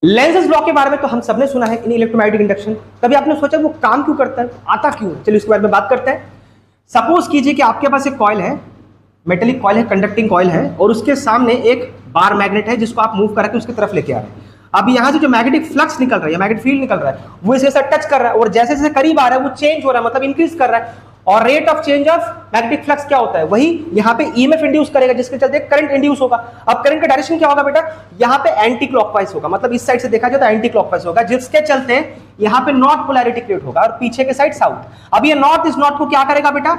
Lenses law के बारे में तो हम सबने सुना है इन इलेक्ट्रोमैग्नेटिक इंडक्शन। कभी आपने सोचा वो काम क्यों करता है, आता क्यों है? चलिए इसके बारे में बात करते हैं। सपोज कीजिए कि आपके पास एक कॉइल है, मेटेलिक कॉइल है, कंडक्टिंग कॉइल है, और उसके सामने एक बार मैग्नेट है जिसको आप मूव करा के उसकी तरफ लेके आ रहे हैं। अब यहाँ से जो मैग्नेटिक फ्लक्स निकल रहा है, मैग्नेटिक फील्ड निकल रहा है, वो इसे टच कर रहा है और जैसे जैसे करीब आ रहा है वो चेंज हो रहा है, मतलब इंक्रीज कर रहा है। और rate of change of magnetic flux क्या होता है, वही यहाँ पे ईएमएफ इंड्यूस करेगा, जिसके चलते करंट इंड्यूस होगा। अब करंट का डायरेक्शन क्या होगा बेटा, यहाँ पे एंटी क्लॉकवाइज होगा, मतलब इस साइड से देखा जाए तो एंटी क्लॉकवाइज होगा, जिसके चलते यहाँ पे नॉर्थ पोलैरिटी क्रिएट होगा और पीछे के साइड साउथ। अब ये नॉर्थ इस नॉर्थ को क्या करेगा बेटा,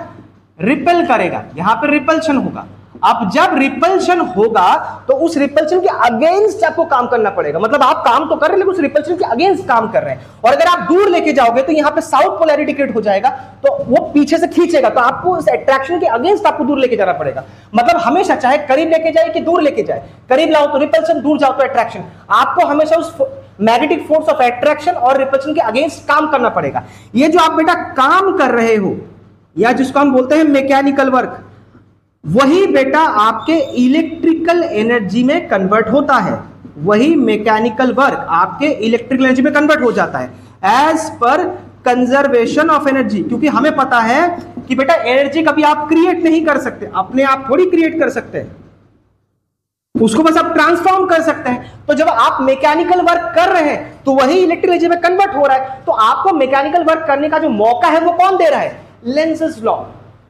रिपेल करेगा, यहाँ पे रिपल्शन होगा। अब जब रिपल्शन होगा तो उस रिपल्शन के अगेंस्ट आपको काम करना पड़ेगा, मतलब आप काम तो कर रहे हैं लेकिन उस रिपल्शन के अगेंस्ट काम कर रहे हैं। और अगर आप दूर लेके जाओगे तो यहाँ पे साउथ पोलैरिटी क्रिएट हो जाएगा, तो वो पीछे से खींचेगा, तो आपको उस अट्रैक्शन के अगेंस्ट आपको दूर लेके जाना पड़ेगा। मतलब हमेशा चाहे करीब लेके जाए कि दूर लेके जाए, करीब लाओ तो रिपल्शन, दूर जाओ तो अट्रैक्शन, आपको हमेशा उस मैग्नेटिक फोर्स ऑफ अट्रैक्शन और रिपल्शन के अगेंस्ट काम करना पड़ेगा। ये जो आप बेटा काम कर रहे हो, या जिसको हम बोलते हैं मैकेनिकल वर्क, वही बेटा आपके इलेक्ट्रिकल एनर्जी में कन्वर्ट होता है। वही मैकेनिकल वर्क आपके इलेक्ट्रिकल एनर्जी में कन्वर्ट हो जाता है as per conservation of energy. क्योंकि हमें पता है कि बेटा एनर्जी कभी आप क्रिएट नहीं कर सकते, अपने आप थोड़ी क्रिएट कर सकते हैं, उसको बस आप ट्रांसफॉर्म कर सकते हैं। तो जब आप मैकेनिकल वर्क कर रहे हैं तो वही इलेक्ट्रिकल एनर्जी में कन्वर्ट हो रहा है, तो आपको मैकेनिकल वर्क करने का जो मौका है वो कौन दे रहा है, लेंसेज लॉ।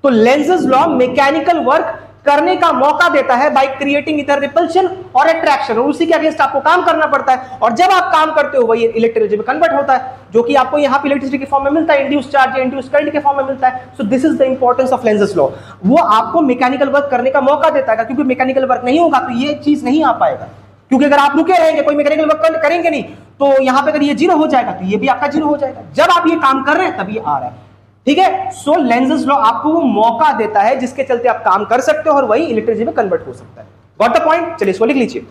तो लेंसेज लॉ मैकेनिकल वर्क करने का मौका देता है बाय क्रिएटिंग इधर रिपल्शन और अट्रैक्शन, और उसी के अगेंस्ट आपको काम करना पड़ता है। और जब आप काम करते हो वही इलेक्ट्रिक एनर्जी में कन्वर्ट होता है, जो कि आपको यहाँ पे इलेक्ट्रिसिटी के फॉर्म में मिलता है, इंड्यूस चार्ज या इंड्यूस करंट के फॉर्म में मिलता है। So this is the importance of lenses law. वो आपको मैकेनिकल वर्क करने का मौका देता है, क्योंकि मैकेनिकल वर्क नहीं होगा तो ये चीज नहीं आ पाएगा। क्योंकि अगर आप रुके रहेंगे, कोई मैकेनिकल वर्क करेंगे नहीं, तो यहाँ पे अगर ये जीरो हो जाएगा तो ये भी आपका जीरो हो जाएगा। जब आप ये काम कर रहे हैं तब ये आ रहा है, ठीक है। सो लेंसेज लॉ आपको वो मौका देता है जिसके चलते आप काम कर सकते हो और वही इलेक्ट्रिसिटी में कन्वर्ट हो सकता है। Got the point? चलिए इसको लिख लीजिए।